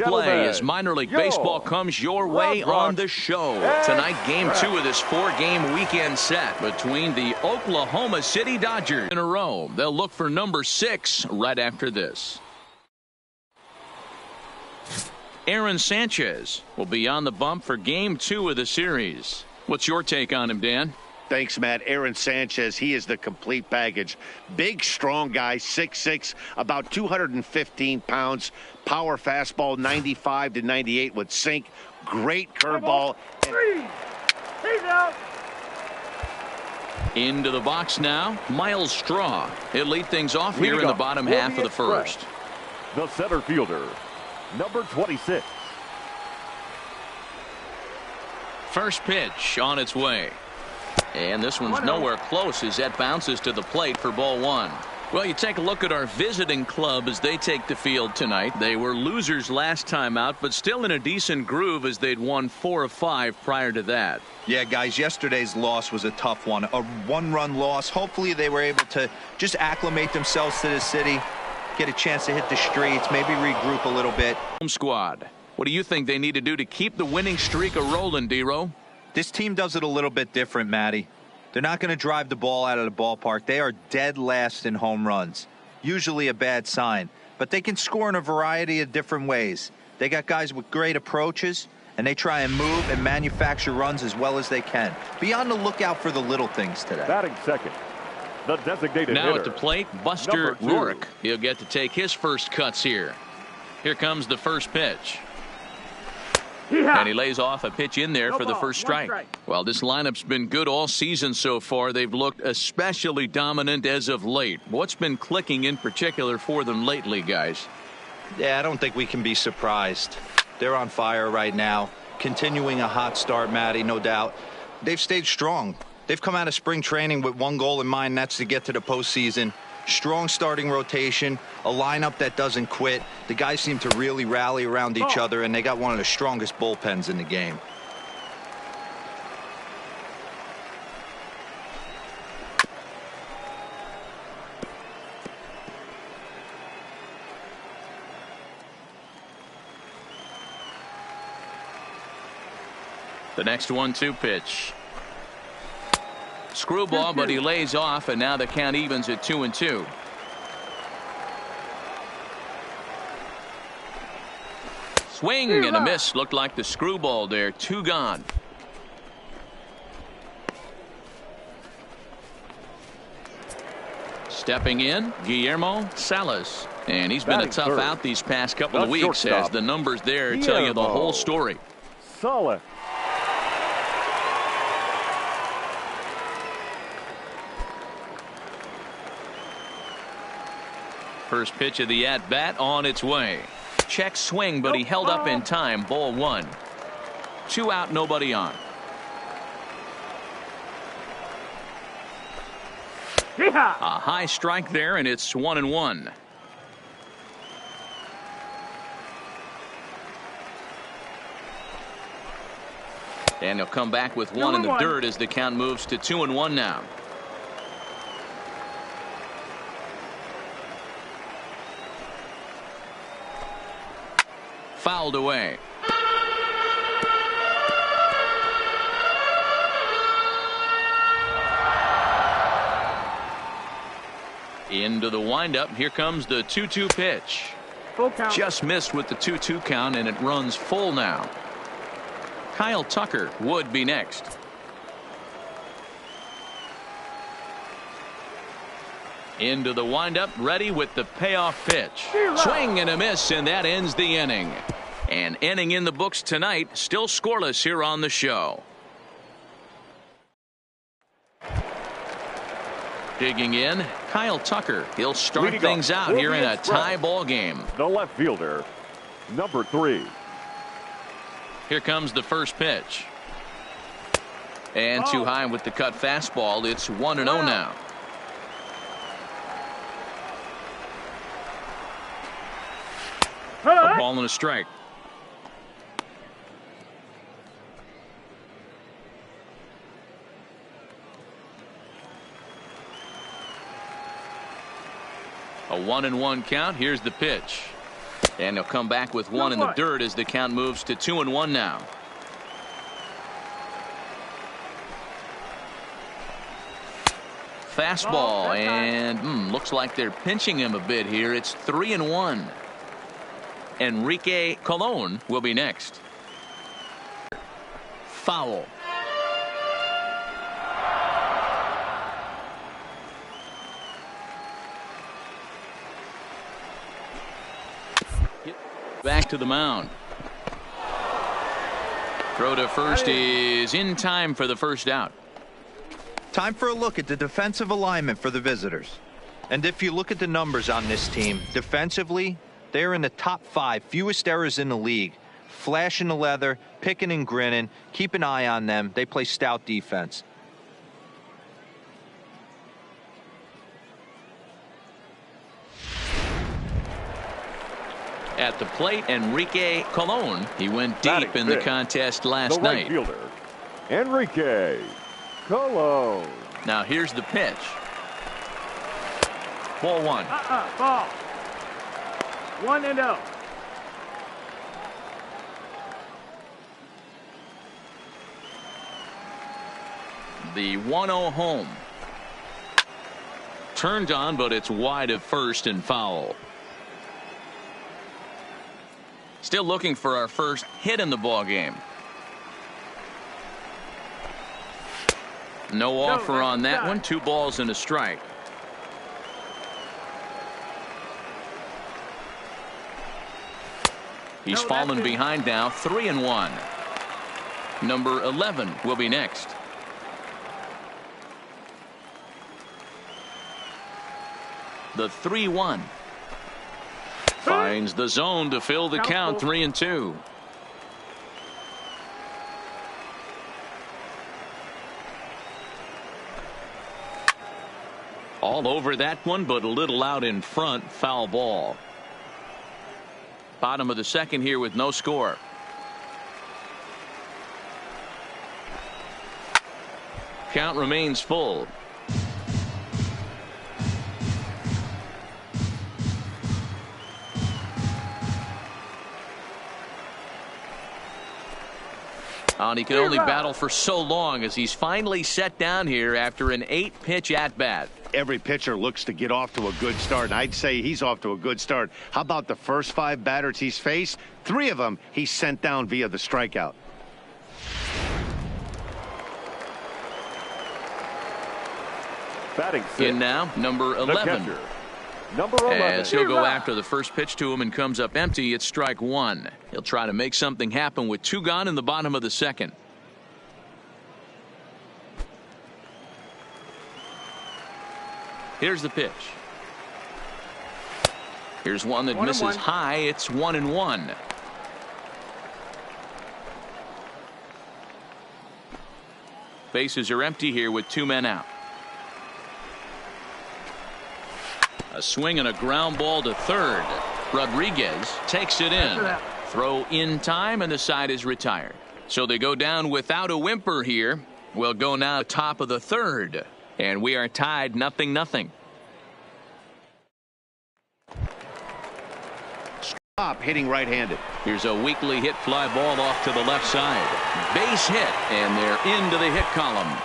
display as minor league baseball comes your way on the show. Tonight, game 2 of this 4-game weekend set between the Oklahoma City Dodgers in a row. They'll look for number 6 right after this. Aaron Sanchez will be on the bump for game 2 of the series. What's your take on him, Dan? Thanks, Matt. Aaron Sanchez, he is the complete package. Big, strong guy, 6'6", about 215 pounds. Power fastball, 95 to 98 with sink. Great curveball. He's out. Into the box now, Miles Straw. He'll lead things off here in the bottom half of the first. The center fielder, number 26. First pitch on its way. And this one's nowhere close as that bounces to the plate for ball 1. Well, you take a look at our visiting club as they take the field tonight. They were losers last time out, but still in a decent groove as they'd won 4 of 5 prior to that. Yeah, guys, yesterday's loss was a tough one. A one-run loss. Hopefully they were able to just acclimate themselves to the city, get a chance to hit the streets, maybe regroup a little bit. Home squad. What do you think they need to do to keep the winning streak a-rolling, D-Row? This team does it a little bit different, Matty. They're not going to drive the ball out of the ballpark. They are dead last in home runs. Usually a bad sign. But they can score in a variety of different ways. They got guys with great approaches, and they try and move and manufacture runs as well as they can. Be on the lookout for the little things today. Batting second, the designated now hitter, at the plate, Buster Rourke. He'll get to take his first cuts here. Here comes the first pitch. And he lays off a pitch in there for the first strike. Well, this lineup's been good all season so far. They've looked especially dominant as of late. What's been clicking in particular for them lately, guys? Yeah, I don't think we can be surprised. They're on fire right now. Continuing a hot start, Matty, no doubt. They've stayed strong. They've come out of spring training with one goal in mind, and that's to get to the postseason. Strong starting rotation, a lineup that doesn't quit. The guys seem to really rally around each other, and they got one of the strongest bullpens in the game. The next 1-2 pitch. Screwball, but he lays off, and now the count evens at 2-2. Swing and a miss. Looked like the screwball there. 2 gone. Stepping in, Guillermo Salas. And he's been a tough out these past couple of weeks as the numbers there tell you the whole story. Solid. First pitch of the at-bat on its way. Check swing, but he held up in time. Ball 1. 2 out, nobody on. A high strike there, and it's 1-1. And he'll come back with one in the dirt as the count moves to 2-1 now. Fouled away. Into the windup. Here comes the 2-2 pitch. Full count. Just missed with the 2-2 count, and it runs full now. Kyle Tucker would be next. Into the windup, ready with the payoff pitch. Swing and a miss, and that ends the inning. An inning in the books tonight, still scoreless here on the show. Digging in, Kyle Tucker. He'll start things out here in a tie ball game. The left fielder, number 3. Here comes the first pitch. And too high with the cut fastball. It's 1-0 now. A ball and a strike. A 1-1 count. Here's the pitch. And he'll come back with one in the dirt as the count moves to 2-1 now. Fastball, and looks like they're pinching him a bit here. It's 3-1. Enrique Colon will be next. Foul. Back to the mound. Throw to first is in time for the first out. Time for a look at the defensive alignment for the visitors. And if you look at the numbers on this team, defensively, they're in the top 5 fewest errors in the league. Flashing the leather, picking and grinning, keep an eye on them. They play stout defense. At the plate, Enrique Colon. He went deep in the contest last night. The right fielder, Enrique Colon. Now here's the pitch. Ball 1. Ball. 1-0. The 1-0 home. Turned on, but it's wide of first and foul. Still looking for our first hit in the ball game. No offer on that one. 2 balls and a strike. He's fallen behind now. 3-1. Number 11 will be next. The 3-1. Finds the zone to fill the count. 3-2. All over that one, but a little out in front. Foul ball. Bottom of the second here with no score. Count remains full. And he can only battle for so long as he's finally set down here after an 8-pitch at-bat. Every pitcher looks to get off to a good start, and I'd say he's off to a good start. How about the first 5 batters he's faced? 3 of them he sent down via the strikeout. Batting sixth, in now, number 11. Number 11. As he'll go after the first pitch to him and comes up empty, it's strike 1. He'll try to make something happen with 2 gone in the bottom of the second. Here's the pitch. Here's one that misses high. It's 1-1. Bases are empty here with 2 men out. A swing and a ground ball to third. Rodriguez takes it in. Throw in time, and the side is retired. So they go down without a whimper here. We'll go now top of the third. And we are tied 0-0. Stop hitting right-handed. Here's a weakly hit fly ball off to the left side. Base hit, and they're into the hit column.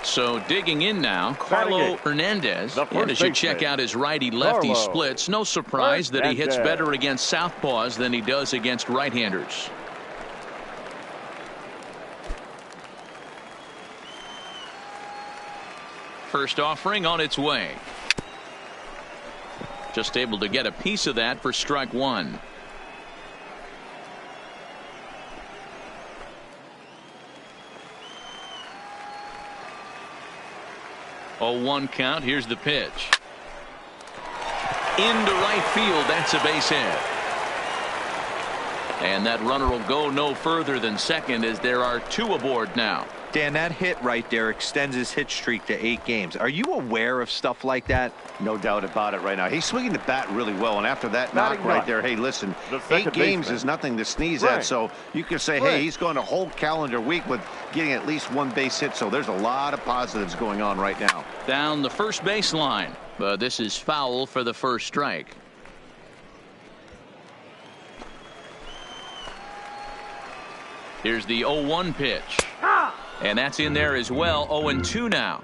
So digging in now, Carlo Hernandez. And as you check out his righty-lefty splits, no surprise that he hits better against southpaws than he does against right-handers. First offering on its way. Just able to get a piece of that for strike 1. 0-1 count. Here's the pitch. Into right field. That's a base hit. And that runner will go no further than second as there are 2 aboard now. Dan, that hit right there extends his hit streak to 8 games. Are you aware of stuff like that? No doubt about it right now. He's swinging the bat really well, and after that knock right there, hey, listen, 8 games is nothing to sneeze at, so you can say, hey, he's going a whole calendar week with getting at least 1 base hit, so there's a lot of positives going on right now. Down the first baseline, but this is foul for the first strike. Here's the 0-1 pitch. And that's in there as well. 0-2 now.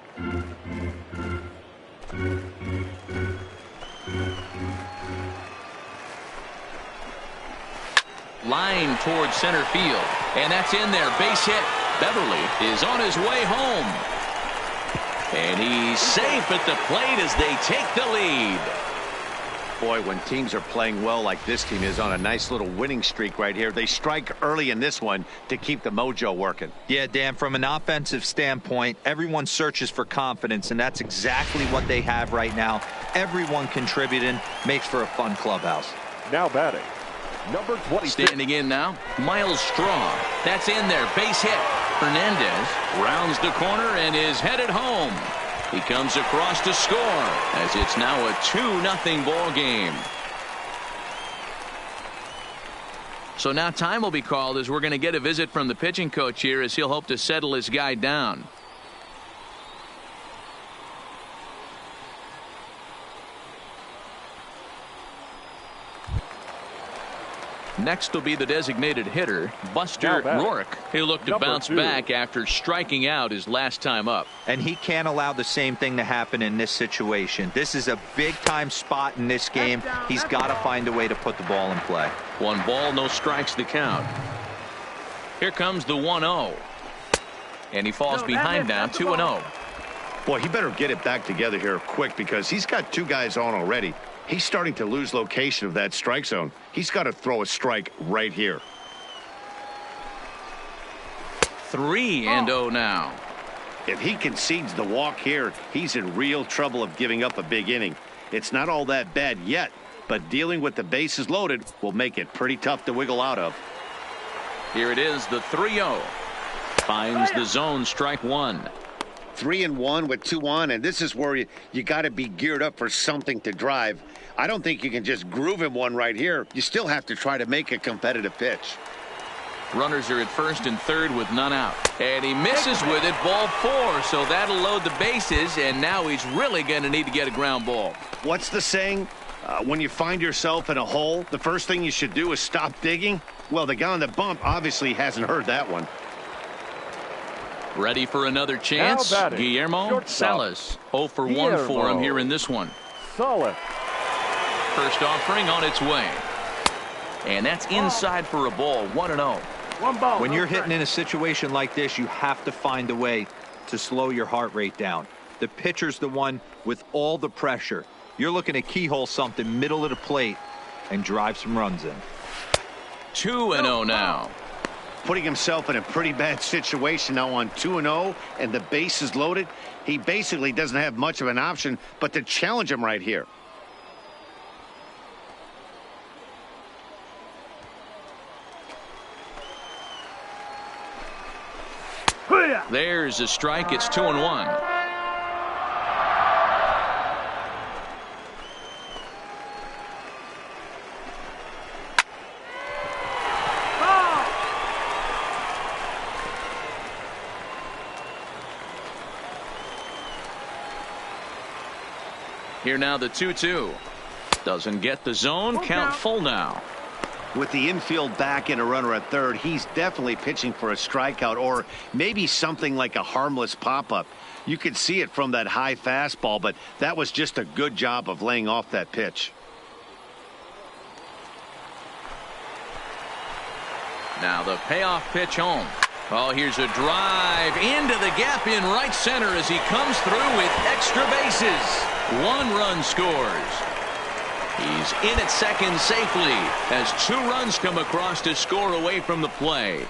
Line towards center field. And that's in there. Base hit. Beverly is on his way home. And he's safe at the plate as they take the lead. Boy, when teams are playing well like this team is on a nice little winning streak right here, they strike early in this one to keep the mojo working. Yeah, Dan, from an offensive standpoint, everyone searches for confidence, and that's exactly what they have right now. Everyone contributing makes for a fun clubhouse. Now batting, number 26. Standing in now, Miles Straw. That's in there. Base hit. Hernandez rounds the corner and is headed home. He comes across to score as it's now a 2-0 ball game. So now time will be called as we're going to get a visit from the pitching coach here as he'll hope to settle his guy down. Next will be the designated hitter, Buster Rourke. He'll look to bounce back after striking out his last time up. And he can't allow the same thing to happen in this situation. This is a big-time spot in this game. He's got to find a way to put the ball in play. 1 ball, no strikes the count. Here comes the 1-0. And he falls behind now, 2-0. Boy, he better get it back together here quick because he's got 2 guys on already. He's starting to lose location of that strike zone. He's got to throw a strike right here. 3-0 now. If he concedes the walk here, he's in real trouble of giving up a big inning. It's not all that bad yet, but dealing with the bases loaded will make it pretty tough to wiggle out of. Here it is, the 3-0. Finds the zone, strike 1. 3-1 with 2 on, and this is where you got to be geared up for something to drive. I don't think you can just groove him one right here. You still have to try to make a competitive pitch. Runners are at first and third with none out. And he misses with it, ball 4, so that'll load the bases, and now he's really going to need to get a ground ball. What's the saying? When you find yourself in a hole, the first thing you should do is stop digging? Well, the guy on the bump obviously hasn't heard that one. Ready for another chance. Guillermo Salas. 0 for 1 for him here in this one. Solid. First offering on its way. And that's inside for a ball. 1-0. When you're hitting in a situation like this, you have to find a way to slow your heart rate down. The pitcher's the one with all the pressure. You're looking to keyhole something middle of the plate and drive some runs in. 2-0 now. Putting himself in a pretty bad situation now on 2-0 and the base is loaded. He basically doesn't have much of an option but to challenge him right here. There's a strike. It's 2-1. Here now the 2-2. Doesn't get the zone. Count full now. With the infield back and a runner at third, he's definitely pitching for a strikeout or maybe something like a harmless pop-up. You could see it from that high fastball, but that was just a good job of laying off that pitch. Now the payoff pitch home. Oh, here's a drive into the gap in right center as he comes through with extra bases. 1 run scores. He's in at second safely as 2 runs come across to score away from the play.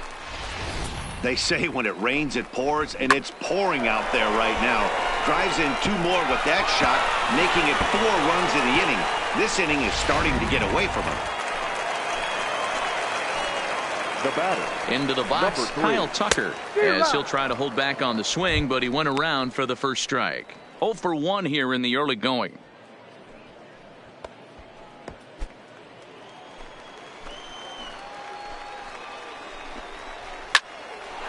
They say when it rains, it pours, and it's pouring out there right now. Drives in 2 more with that shot, making it 4 runs in the inning. This inning is starting to get away from him. The batter, Into the box, number 3. Kyle Tucker, as he'll try to hold back on the swing, but he went around for the first strike. 0 for 1 here in the early going.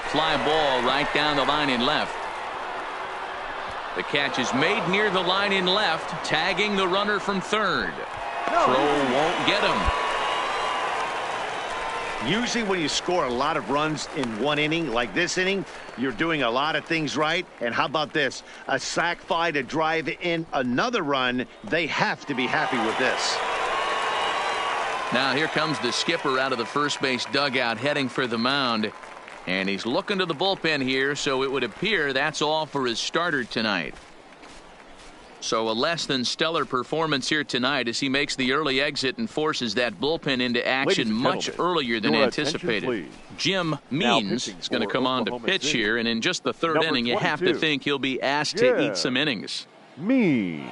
Fly ball right down the line in left. The catch is made near the line in left, tagging the runner from third. Throw won't get him. Usually when you score a lot of runs in one inning, like this inning, you're doing a lot of things right. And how about this? A sac fly to drive in another run. They have to be happy with this. Now here comes the skipper out of the first base dugout heading for the mound. And he's looking to the bullpen here, so it would appear that's all for his starter tonight. So a less than stellar performance here tonight as he makes the early exit and forces that bullpen into action much earlier than anticipated. Jim Means is going to come on to pitch here, and in just the third inning, you have to think he'll be asked to eat some innings. Means.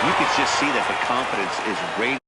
You can just see that the confidence is radiating.